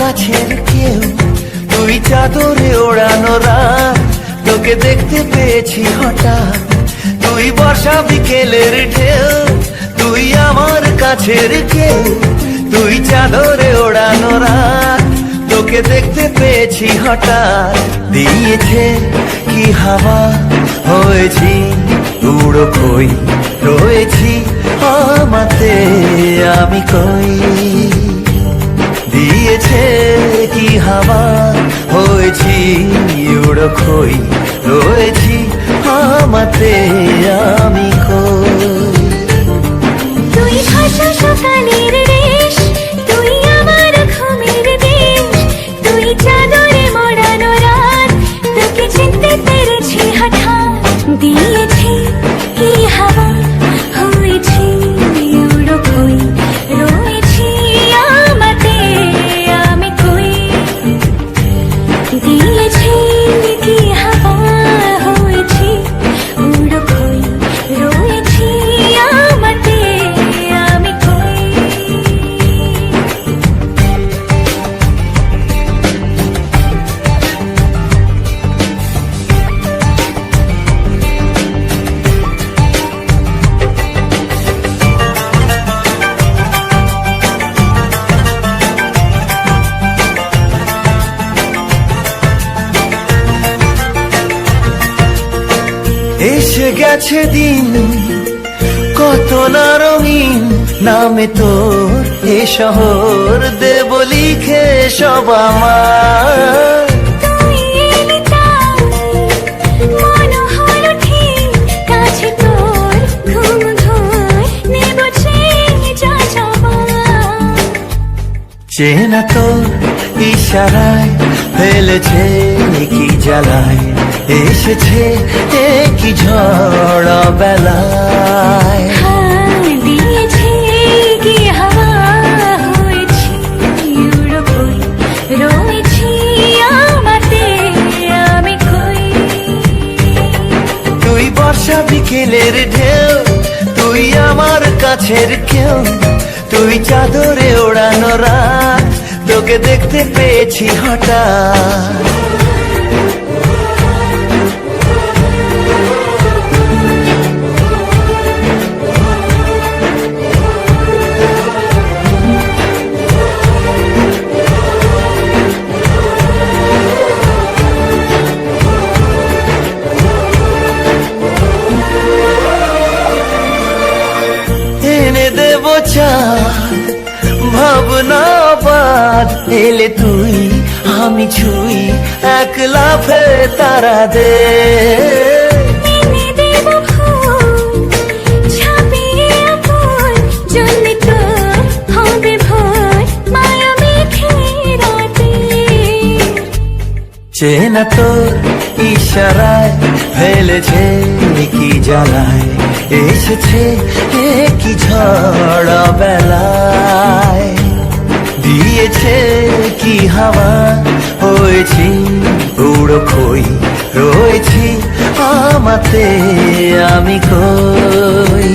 কাছের কেউ, তুই চাদরে ওড়ানো রাত, তোকে দেখতে পেয়েছি হঠাৎ। তুই বর্ষা বিকেলের ঢেউ, তুই আমার কাছের কেউ, তুই চাদরে ওড়ানো রাত, তোকে দেখতে পেয়েছি হঠাৎ। দিয়েছে কি হাওয়া, হয়েছি উড়ো খই, রয়েছি আমাতে আমি কই। দিয়েছে কি হাওয়া, হয়েছি উড়ো খই, রয়েছি আমাতে আমি কই। তুই ভাষা সকালের রেশ, তুই আমার ঘুমের দেশ, তুই চাদরে মোড়ানো রাত, তোকে চিনতে পেরেছি হঠাৎ। দিয়েছি কি হাওয়া, হয়েছি উড়ো খই, রয়েছি আমাতে আমি কই। দিয়েছি কি হাওয়া, হয়েছি উড়ো খই, রয়েছি আমাতে আমি কই। এসে গেছে দিন কত না রঙিন, নামে তোর এ শহর দেব লিখে সব আমার। তুই এলি তাই মন হলো ঠিক, কাছে তোর ঘুম ধুই নেব যা যাবার। চেনা তোর ইশারায় ফেলেছে কি জ্বালায়, এসেছে কি ঝড় বেলায়। দিয়েছি কি হাওয়া, হয়েছি উড়ো খই, রয়েছি আমাতে আমি কই। তুই বর্ষা বিকেলের ঢেউ, তুই আমার কাছের কেউ, তুই চাদরে ওড়ানো রাত, তোকে দেখতে পেয়েছি হঠাৎ। এনে দেব চাঁদ ভাবনা বাদ, এলে তুই আমি ছুই এক লাফে তারা দে। এনে দেব ফুল ছাপিয়ে আপন, জ্বললে তোর হবে ভোর মায়া মেঘে রাতে। চেনা তোর ইশারায় ফেলেছে কি জ্বালায়, এসেছে কি ঝড় বেলায়। দিয়েছে কি হাওয়া, হয়েছি উড়ো খই, রয়েছি আমাতে আমি কই।